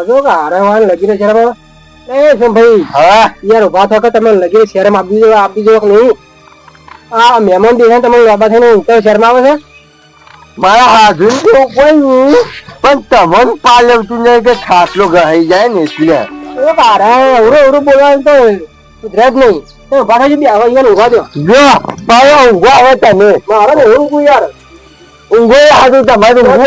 છો કે હારે લગીને શહેરમાં એ છે ભાઈ? હા યાર ઉભા થો કે તમે લગીને શહેરમાં આપી દો કે નહીં? આ મહેમાન દેખાય તમે બાબા થઈને ઉત્તર શહેરમાં આવે છે. મારા હાજર તો કોઈ નહીં, પણ તમને પાલવતું નહીં કે ખાટલો ગહાઈ જાય ને એટલે. એ હારે અવરું બોલવાનું તો સુધરે જ નહીં. તમે ઉભા થઈ બે અહીંયા ઉભા દો. જો પાલો ઊંઘો આવે તમે. મારે ને એવું યાર ઊંઘો હાજુ તમારું પંખો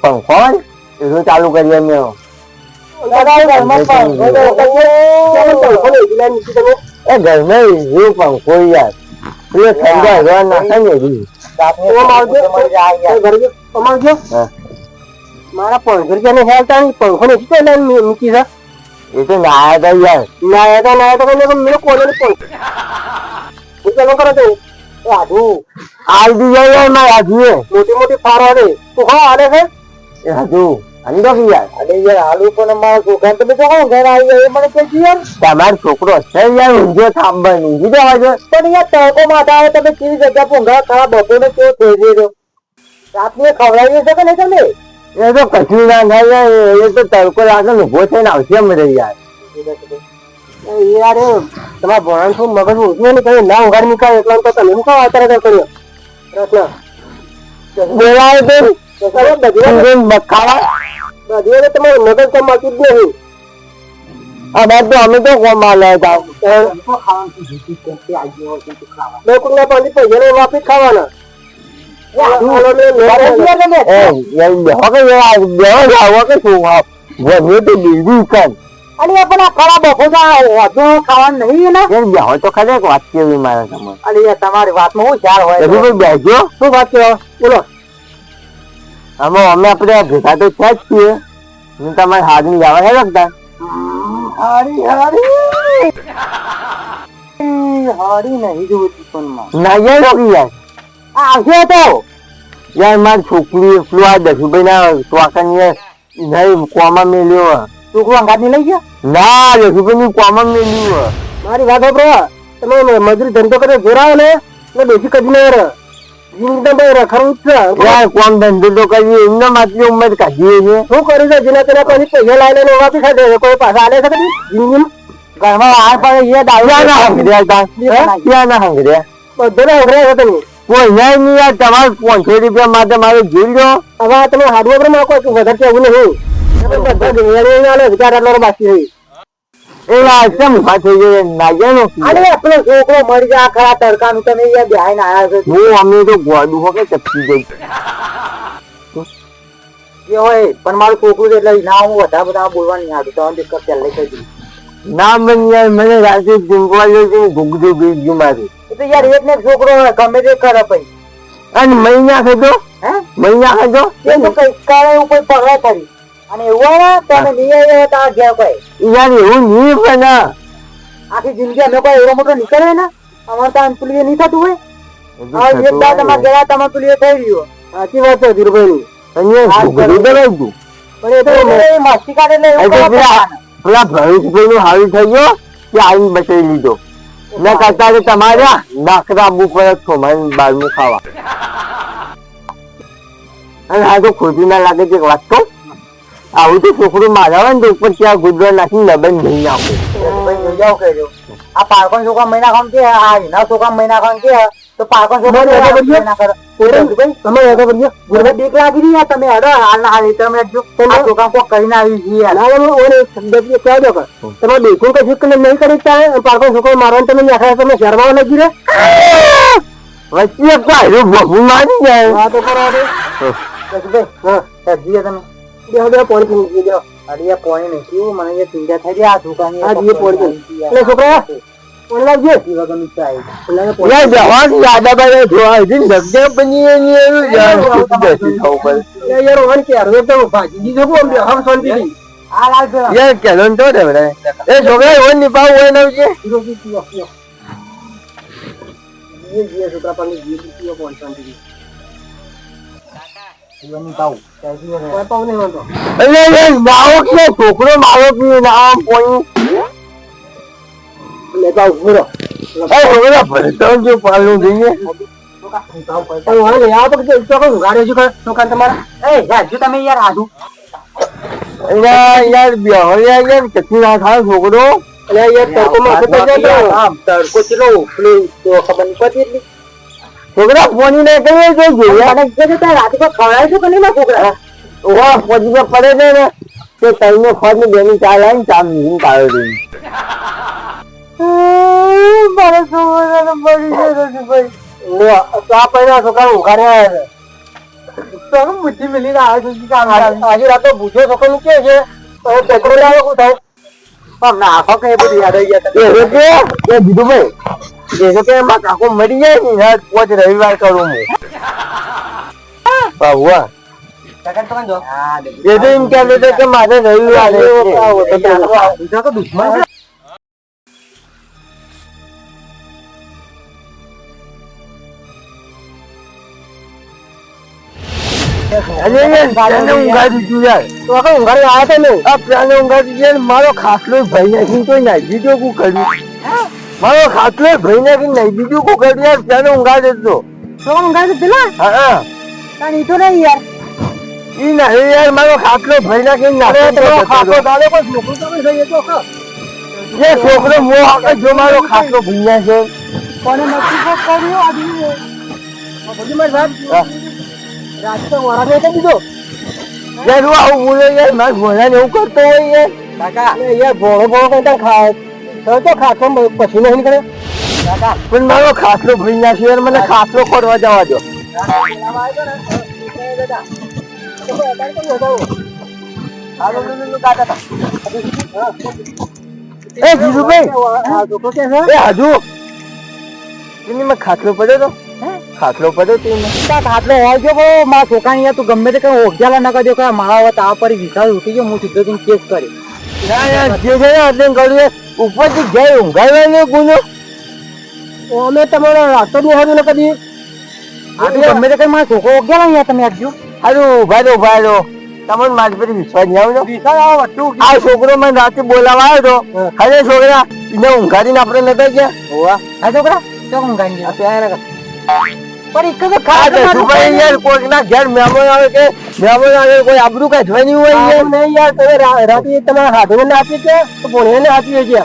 પંખો એનો ચાલુ કરી અમે એ ઘરમાં એવું પંખો યાર એ ઠંડા હવા નાખે ને મારા 500 રૂપિયા ને હેલતા પંખો નથી તો મૂકી છે. એ તો નાયા હતા યાર મેં કોને કરો તો આજુ આલ દી જાય મારે આજુ મોટી ફારો આવે તું હા આલે છે એ હજુ આની તો યાર અરે યાર આલુ પણ મારા છોકરા તમે તો કોણ ઘર આવી જાય મને કે યાર તમારો છોકરો છે યાર ઊંઘો થાંભા ઊંઘી જવા છે. પણ યાર તડકો માથા આવે તમે કેવી જગ્યા પોંગા ખરાબ બપોરને કેવો થઈ ગયો રાતને ખવડાવી શકે ને તમે એ તો કશું ના થાય એ તો તડકો લાગે ને ઉભો થઈને આવશે એમ રે યાર યાર તમારા ભણાણ શું મગજ ઓછું ને કઈ ના ઉઘાડ નીકળે એટલા તો તમે શું અત્યારે કર્યો રત્ન બોલાવે તો બધી તમારું મગજ કમાતું જ નહીં. આ બાદ તો અમે તો કોમાં લેતા બેકુના પાણી પૈસા વાપી ખાવાના તો ખરે વાત કેવી મારે તમારી વાતમાં હું ચાર હોય બેસજો શું વાત કેવા બોલો. આમાં અમે આપડે ભેગા તો છે જ છીએ. તમારે હાથ ની જવા હે લગતા હારી નહીં જોતી પણ ના યાર યાર આવશે તો યાર મારી છોકરી એટલું આ દસુભાઈ ના ચોકાની નહીં કોમાં મેલ્યો. છોકરો અંગાત ની લઈ ગયા ના દસુભાઈ ની કોમાં મેલ્યું. મારી વાત સાંભળો તમે મજૂરી ધંધો કરે જોરાવો ને એટલે બેસી કદી નહીં રખડવું જ છે. યાર કોમ ધંધો તો કરીએ એમને માત્ર ઉંમર કાઢીએ છે. શું કરી છે જેના તેના પછી પૈસા લાવી લઈને વાપી ખાધે છે કોઈ પાછા આલે છે કદી જિંદગી ઘરમાં આ પડે એ દારૂ ક્યાં ના હંગર્યા બધો ને હંગર્યા છે તમે કોઈ નહીં નહીં યાર તમારે 500 રૂપિયા માટે મારે જોઈ લો. હવે તમે હાર્ડવેર પર નાખો વધારે કેવું નહીં બધા બાકી રહી એવા કેમ ઉભા થઈ ગયા નાગ્યા અરે આપણો છોકરો મળી જાય ખરા તડકાનું તમે અહીંયા બેહાઈને આયા છો. હું અમે તો ગોડું હો કે ચપકી ગઈ જે હોય પણ મારું છોકરું એટલે ના હું વધારે બધા બોલવાની હાડું તો દિક્કત પહેલા કહી દીધું ના મને યાર મને રાતે ઊંઘવા જોઈએ ઘૂગડું ગઈ ગયું મારું. એ તો યાર એક ને છોકરો ગમે તે કરે પછી અને મહિના ખાધો મહિના ખાધો એ તો કઈ કાળે ઉપર પગલા કરી અને એવું હોય તમે નહીં આવ્યા તાર ઘેર કોઈ યાર એવું નહીં પણ આખી જિંદગી અમે કોઈ એવો મોટો નીકળે ને અમારે તો અંતુલીએ નહીં થતું હોય. હવે એક દાડ તમારે ગયા તમારે અંતુલીએ થઈ ગયો. સાચી વાત છે ધીરુભાઈ ની પણ એ તો મસ્તી કાઢે એટલે પેલા ભવિષ્યભાઈ નું હાવી થઈ ગયો કે આવીને બચાવી લીધો ના કરતા તમારા નાકરા બુક પર છો મારી બારનું ખાવા. અને આ તો ખોટું ના લાગે છે વાત તો આવું તો છોકરું મારા હોય ને તો ઉપર ત્યાં ગુદરા નાખીને લબન નહીં નાખો. આ પારકો છોકરા મહિના ખામ કે આ એના છોકરા મહિના ખામ કે તો પારકો છોકરા તમે બીક લાગી રહી તમે હડો હાલ હાલ તમે છોકરા કોક કરીને આવી તમે દેખું કશું નહીં કરી પારકો છોકરો મારવાનું તમે નાખ્યા તમે શરમાવા લાગી રે વચ્ચે કાઢ્યું બહુ મારી જાય. હા તો તમે પાણી પી જાઓ. અરે પાણી નહીં પીવું મને ચિંતા થઈ જાય આ છોકરાની છોકરા છોકરો મારો પીએ ના લેતા આવું છોકરા ભરતો જો પાલું જોઈએ તમે યાર આધુ યાર બેહળિયા યાર કેટલી ના થાય છોકરો તડકો ચેલો ખબર નહીં પડતી છોકરા ફોની ને કહીએ રાતે તો ખવડાય છું કે નહીં છોકરા ઓહો પછી તો પડે છે ને તે તઈને ફોન ની બેની ચા લાવીને ચા મીન કાઢો દે મારે છોકરાને મળી જાય ચા પૈના છોકરા ઉઘાડ્યા તો બુદ્ધિ મિલી આજે રાતો ભૂજો છોકરો કે છે પેટ્રોલ આવે શું થાય નાખો કે એ બધું યાદ આવી ગયા દીધું ભાઈ એ કે એમાં કાકો મરી જાય ને યાર પોચ રવિવાર કરું હું બાબુઆ એ તો એમ કહેતો હતો કે મારે રવિવાર દુશ્મન મારો ખાટલો ભાઈ નાખીને કોઈ નાખી દીધો કુ કર્યું મારો ખાટલો ભાઈ નાખીને નાખી દીધું કુ કર્યું યાર ત્યાં ઊંઘાડે તો હા તો નહીં યાર ઈ નહીં યાર મારો ખાટલો ભાઈ નાખીને જે છોકરો મો હકે જો મારો ખાટલો ભાઈ નાખે કોને નક્કી કર્યું રાજકોટ વાળા ને દીધો યાર હું આવું બોલે યાર મારા ભોળા ને એવું કરતો હોય યાર કાકા યાર ભોળો કઈ ખાય તો ખાતો પછી નહીં કરે કાકા પણ મારો ખાટલો ભાઈ નાખ્યો યાર મને ખાટલો ખોરવા જવા દો એ જીજુભાઈ એ હજુ મેં ખાટલો પડ્યો તો ખાટલો પડ્યો ખાટલો હોય ગયો મારા છોકરા યાર તું ગમે તે કઈ ઓગજાલા ના કરજો કે મારા હવે તાવ પર વિશ્વાસ ઉઠી ગયો હું સીધો કેસ કરી ના યાર જે છે ને એટલે કર્યું ઉપરથી જાય ઊંઘાડવાનો ગુનો અમે તમારો રાસ્તો નહીં હારું ને કદી ગમે તે કઈ મારા છોકરો ઓગજાલા યાર તમે આપજો હારું ઉભા રહો તમને મારી પર વિશ્વાસ નહીં આવ્યો વિશ્વાસ આવો વસ્તુ આ છોકરો મને રાતે બોલાવા આવ્યો હતો અરે છોકરા એને ઊંઘાડીને આપણે નતા ગયા હોવા હા છોકરા ચોક ઊંઘાડી ગયા ત્યાં પણ એક તો યાર કોઈના ઘેર મહેમાન આવે કે મહેમાન આવે કોઈ આબરૂ કાઢવાની હોય યાર નહીં યાર તમે રાતે તમારા હાથે ને આપી છે તો ભોણે ને આપી છે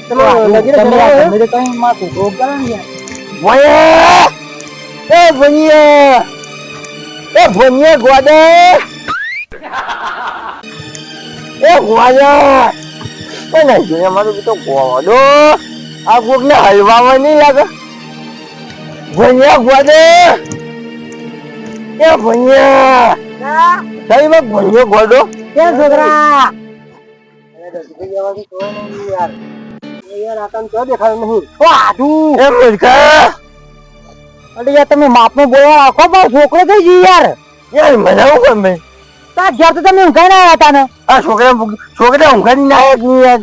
તમે નગીને કઈ માં છોકરો કરે ને એ ભણિયા ગોડે એ ગોડા એ નહીં અમારું તો ગોડો આ કોક ને હલવામાં નહીં લાગે ભણિયા ગોડે એ ભણિયા સાહેબ ભણિયો ગોડો ક્યાં છોકરા યાર આકામ તો દેખાય નહીં ઓ આધુ એ મૂર્ખા અરે યાર તમે માપનો બોલવા રાખો પણ છોકરો થઈ ગયો યાર મને હું ગમે તાર ઘેર તો તમે ઊંઘાઈ ના હતા ને આ છોકરા ઊંઘાડી ના યાર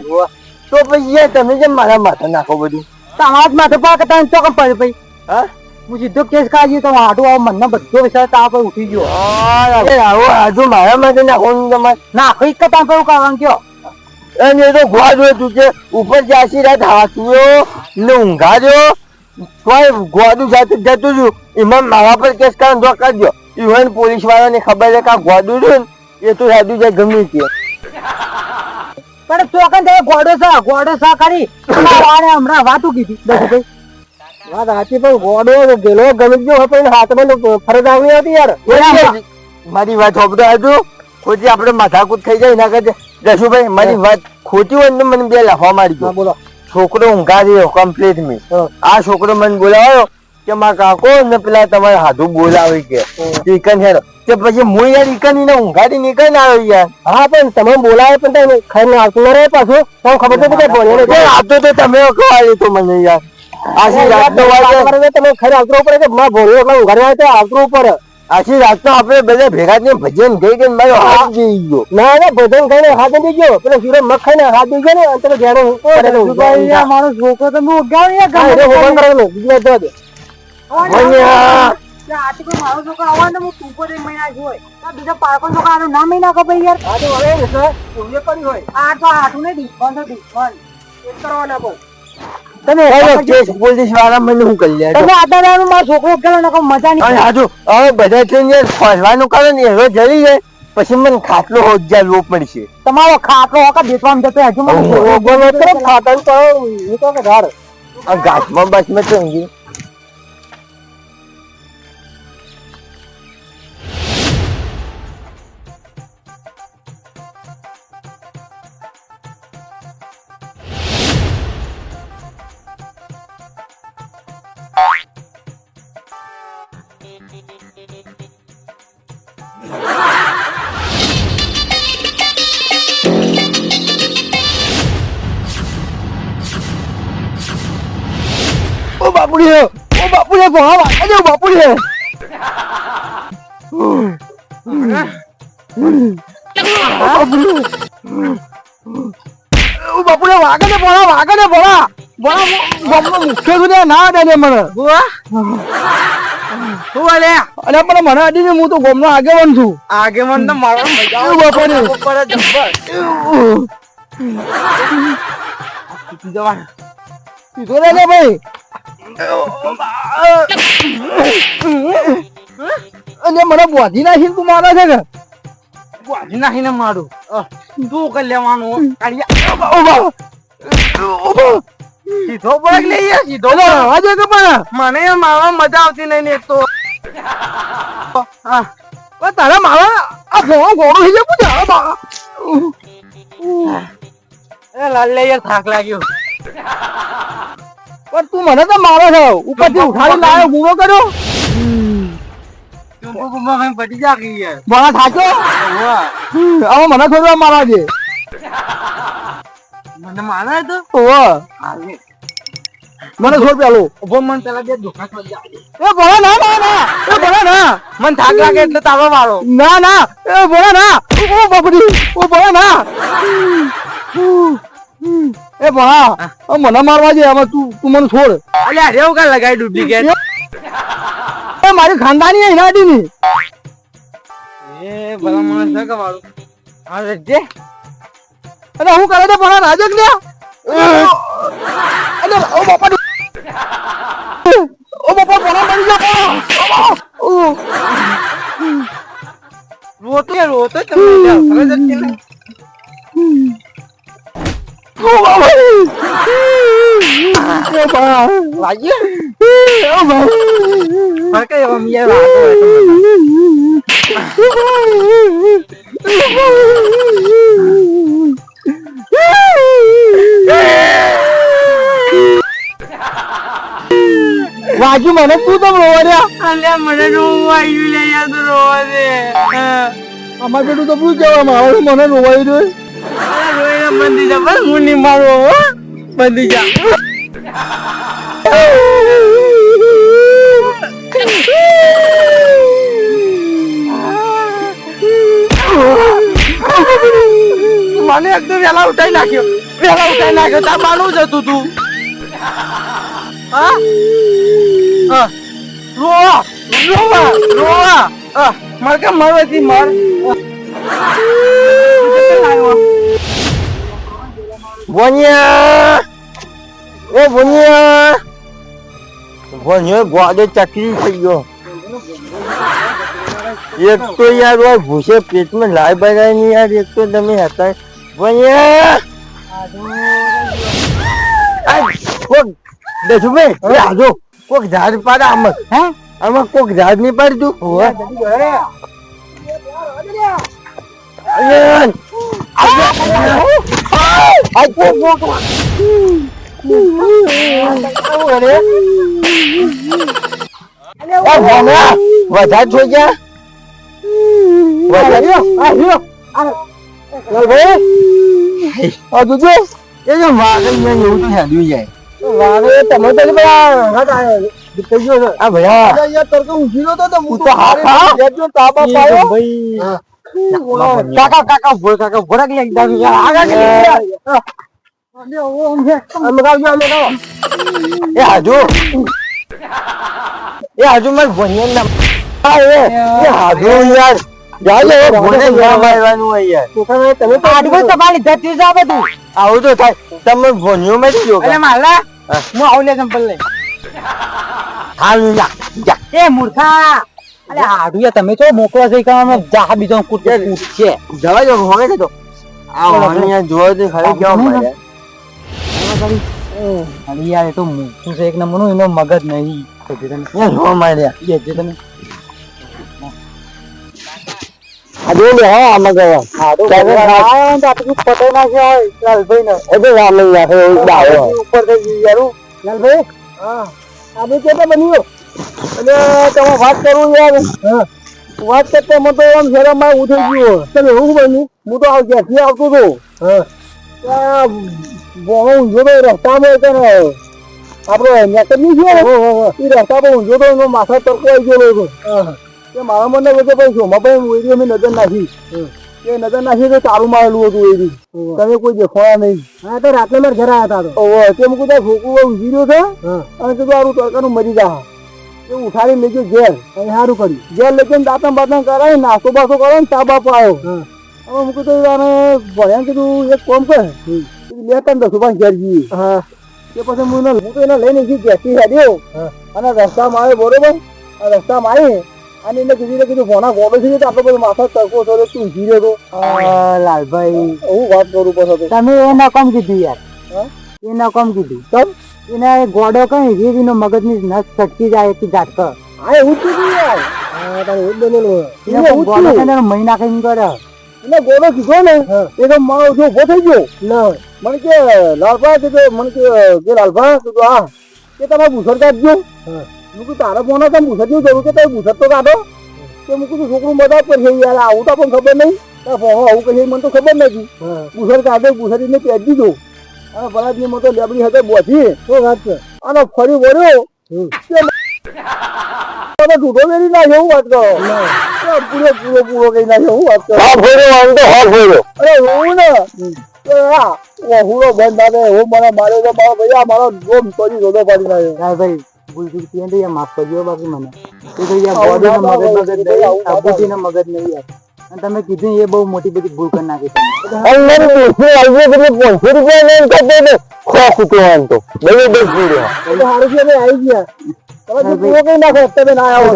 તો પછી યાર તમે જેમ મારા માથે નાખો બધું તમારા જ માથે પાક હતા ચોકમ પડે ભાઈ હા હું સીધો કેસ કાઢી તો હાડું આવો મનનો બધો વિચાર તાપ પર ઉઠી ગયો આવો આજુ મારા માટે નાખવાનું તમારે નાખો એક તાપ પર કાઢવાનું કયો અને એ તો ગોડ હતું કે ઉપર જાસી રાત હાથીઓ ને ઊંઘાડ્યો કોઈ ગોડું સાથે જતું રહ્યું એમાં મારા પર કેસ કાઢો કાઢજો ઇવન પોલીસ વાળાને ખબર છે કે આ ગોડું રહ્યું ને એ તો યાદું જાય ગમે તે પણ ચોકન તે ગોડો સા કરી હમણાં વાતું કીધી ભાઈ વાત સાચી પણ ગોડો ગેલો ગમી ગયો પણ હાથમાં ફરજ આવડી હતી યાર મારી વાત હોબડો હતું ખોટી આપણે માથાકૂટ થઈ જાય એના કરતા જશુભાઈ મારી વાત ખોટી હોય ને મને બે લખવા મારી ગયો બોલો છોકરો ઊંઘાડ્યો કમ્પ્લીટ મી આ છોકરો મને બોલાવ્યો કે મારા કાકો ને પેલા તમારે હાથું બોલાવી કે ઈકન હેરો કે પછી હું યાર ઈકન ને ઊંઘાડી નીકળ આવ્યો યાર હા પણ તમે બોલાવે પણ તમે ખાઈને આવતું ના રહે પાછું તમને ખબર છે કે ભણ્યો આવતો તો તમે કહો તો મને યાર આશી રાત નો વાગે તમે ખરે આવતું પડે કે માં ભણ્યો એટલે ઊંઘાડી આવે તો આવતું પડે આશી રાત નો આપણે બધા ભેગા થઈને ભજન ગઈ ગઈ મારો હાથ જઈ ગયો ના ના ભજન ખાઈને હાથ દઈ ગયો પેલો શિરો મગ ખાઈને હાથ દઈ ગયો ને અને તમે ઘેરો મારો છોકરો તમે ઉગાવ્યો બીજી વાત દે મારો છોકરો આવવાનો હું તું પર મહિના જોઈ બીજા પારકો છોકરા આનું નામ મહિના ખબર યાર આ તો હવે પૂર્ય કરી હોય આ તો હાથું ને દુશ્મન એક કરવાના પણ તમે કેસ પોલીસ વાળા મને શું કરી લે તમે આદારાનું મારો છોકરો ઉકેલો નકો મજા નહીં. અને હાજુ હવે બધા થઈને ફરવાનું કરે ને એવો જરી જાય પછી મને ખાટલો હોજ્જા લો પડશે. તમારો ખાટલો હોકા બેસવામાં જતો હજુ મને બોલો કરો ખાટલો તો હું તો કે ધાર આ ઘાસમાં બસમાં તો ઊંઘી. ઓ બાપુડી ભણા અરે બાપુડી ઓ બાપુડે વાગને ભણા મુખ્ય સુધી ના દે મને શું વાલે અરે પણ મને અડી હું તો ગોમનો આગેવાન છું. આગેવાન તો મારો મજા ઓ બાપુડી ઉપર જબ્બર સીધો લે ભાઈ અને મને બોધી નાખીને તું મારે છે કે વાજી નાખીને મારું તું કરી લેવાનું સીધો પગ લઈ સીધો રવા દે કે પણ મને મારવા મજા આવતી નહીં ને એક તો તારા મારા આ ઘોડો ઘોડો થઈ જાય એ લાલ લે યાર થાક લાગ્યો પણ તું મને તો મારો છો ઉપરથી ઉઠાડી લાવ્યો ગુનો કર્યો પટી જા ગઈ યાર મારા થાક્યો હવે મને થોડું મારા દે મને મારા તો ઓવા મને છોડ પેલો ઉભો મન પેલા બે ધોકા કરી જા એ બોલા ના મન થાક લાગે એટલે તારો વાળો ના એ બોલા ના ઓ બાપડી ઓ બોલા ના એ બોલા મને મારવા દે હવે તું મને છોડ અલ્યા રેવ કા લગાઈ ડુપ્લિકેટ એ મારી ખાનદાની હે નાડી ની એ ભલા માણસ છે કે વાળો આ જે અરે હું કરે છે બોલા રાજક ને અરે ઓ બાપા બોલા મરી ગયો રોતો તમે હવે જતી ને ઓ બાપા વાજી ઓ બાપા પર કે એવો મિયા વાતો વાજુ મને તું તો રોવા અલ્યા મને રોવા આવ્યું લે યાર તો રોવા દે અમાર બેટું તો પૂછ જવામાં આવે મને રોવાઈ દે અલ્યા રોઈને બંધી જા બસ હું નહીં મારો બંધી જા મને એકદમ વેલા ઉઠાઈ નાખ્યો તાર બાનું જતું તું હા રોવા માર કે મારવાથી માર ભોનિયા એ ભોનિયો ગોડે ચકરી થઈ ગયો એક તો યાર ઓય ભૂસે પેટમાં લાય બગાય ની યાર એક તો તમે હતા ભોનિયા કોક દેખો બે આજો કોક ઝાડ પાડે આમાં હે આમાં કોક ઝાડ નહીં પાડતું હોવે વધારે જોઈ ગયા તમે તો આ ભયા કાકા ભોળા એ હાજુ મારે ભણિયા હાજુ યાર આવું તો થાય તમે ભણ્યો માં જ માલા હું આવું લે ચંપલ લઈ. હાલ જા જા. એ મૂર્ખા, અલે હાડું યાર તમે તો મોકલો છે કે અમે જા બીજો કૂટ છે. જવા જો હવે તો આ વાણિયા જોયો તો ખરી કેવો મારે. અરે યાર એ તો મૂર્ખું છે એક નંબરનું, એનો મગજ નહીં. યાર જો માર્યા. જે તમે આ જો લે હા આમાં ગયો. હા તો આપણે પટો નાખ્યો લાલભાઈ ને એ તો રામ નાખે એવું દાવો. ઉપર થઈ ગયું યાર. લાલભાઈ હા આપણે કેતા બન્યો અને તમે વાત કરું યાર. વાત કરતા મને તો આમ શરમ માં ઉઠી ગયો. તમે એવું બન્યું? હું તો ક્યાંથી આવતો હતો. ઊંઝો તો રસ્તામાં હતો ને આપડે નેકરની છે એ રસ્તા પર ઊંઝો તો એનો માથા તરકો આવી ગયેલો હતો. કે મારા મને વચ્ચે પછી શોમાં ભાઈ અમે નજર નાખી. એ નજર નાખી તો તારું મારેલું હતું એથી. તમે કોઈ દેખોયા નહીં. હા તો રાત્રે મારે ઘરે આવ્યા હતા. તે મૂકું ત્યાં છોકરું ઊંઘી રહ્યો છે અને કીધું આરું તડકાનું મરી જા. એ ઉઠાડી લેજો ઘેર. સારું કર્યું. ઘેર લેજે દાંતણ બાતણ કરાવી નાસ્તો બાસ્તો કરે ને ચા બાપો આવ્યો. હવે મૂકું તો ભણ્યા કીધું એક કોમ કર લે તને દસું પાંચ ઘેર જઈએ. તે પછી હું તો એને લઈને જઈ ગેસથી હેડ્યો અને રસ્તામાં આવ્યો બરોબર. રસ્તામાં આવી અને એને કીધું ભોણા ગોડો છે આટલો બધો માથા તડકો થયો તું ઊંઘી રહ્યો. લાલભાઈ હું વાત કરું પછી તમે એ નકામ કીધું યાર. એ નકામ કીધું તમ એને ગોડો કઈ રેવીનો મગજની નસ છટકી જાય કે ઝાટક. હા એવું જ કીધું યાર. હા તમે એવું જ બનેલું ગોડો કઈ મહિના કઈ કરે એટલે ગોડો કીધો ને એ તો મારો જો ઉભો થઈ ગયો. મને કે લાલભા કીધું મને કે લાલભા કીધું હા કે તમે ભૂસર કાઢજો. હું કીધું તારા ફોન તમે ભૂસર જેવું જરૂર કે તમે ભૂસર તો કાઢો. કે હું કીધું છોકરું મદદ કરશે યાર આવું તો પણ ખબર નહીં. આવું કહીએ મને તો ખબર નથી. ભૂસર કાઢે ભૂસર એને પહેરી દીધો અને ભલા મને તો લેબડી hatte બોધી વાત છે અને ફરી વળ્યો ઢૂંઢો વેરી ના એવું વાત કરો. પૂરો કઈ ના એવું વાત કરો. અરે હું ને હુડો બંધ નાખે હું મને માર્યો તો મારો ભાઈ મારો ડોમ કરી રોડો પાડી નાખ્યો. ભાઈ ભૂલથી પીએ માફ કરજો બાકી મને મગજ નહીં યાર. અને તમે કીધું એ બહુ મોટી બધી ભૂલ કરી નાખી આવી ગયા. કઈ નાખો તમે ના આવો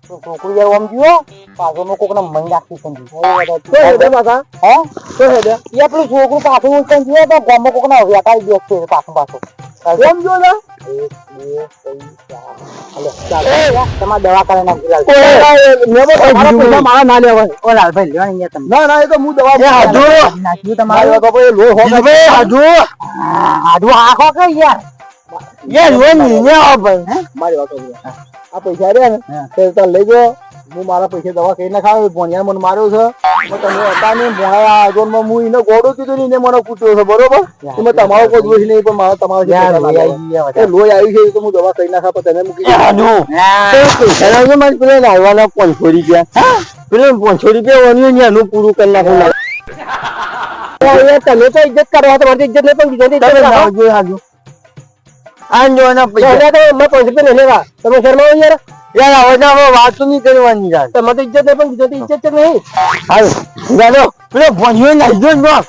છોકરું યાર આમ જીવો પાછળ કોક ના મહી નાખી સમજી પાછા. હા તો હેડે એ પેલું છોકરું પાછું ઉલટન જીવો તો ગામમાં કોક ના વેટાઈ ગયો છે પાછું પાછું એમ જો ને. તમારે દવા કરે મારા ના લેવાય. ઓ લાલભાઈ લેવા અહીંયા તમે. ના ના એ તો હું દવા નાખ્યું તમારે હાડું આખો કે યાર મારી વાત આ પૈસા રહ્યા ને તે લઈ ગયો. હું મારા પૈસા દવા કઈ ના ખાવ ભોણિયા મને માર્યો છે. તમે હતા ને ભોણા આગળમાં હું એને ગોળું કીધું ને મને પૂછ્યો છે બરોબર. એમાં તમારો કોઈ દોષ નહીં પણ મારો તમારો લોહી આવી છે તો હું દવા કઈ ના ખાવ તમે મૂકી પેલા લાવવાના 500 રૂપિયા પેલા 500 રૂપિયા એનું પૂરું કરી નાખું. તમે તો ઇજ્જત કરવા તમારી ઇજ્જત નહીં પણ બીજો આંજોના પૈસા તો મેં 500 રૂપિયા લેવા તમે શર્મા યાર. યાર હવે વાતો નહીં કરવાની યાર. તમે તો ઇજ્જત નહીં પણ બીજો ઇજ્જત છે નહીં. હાલ ચાલો પેલો ભણ્યો નાખજો ને હા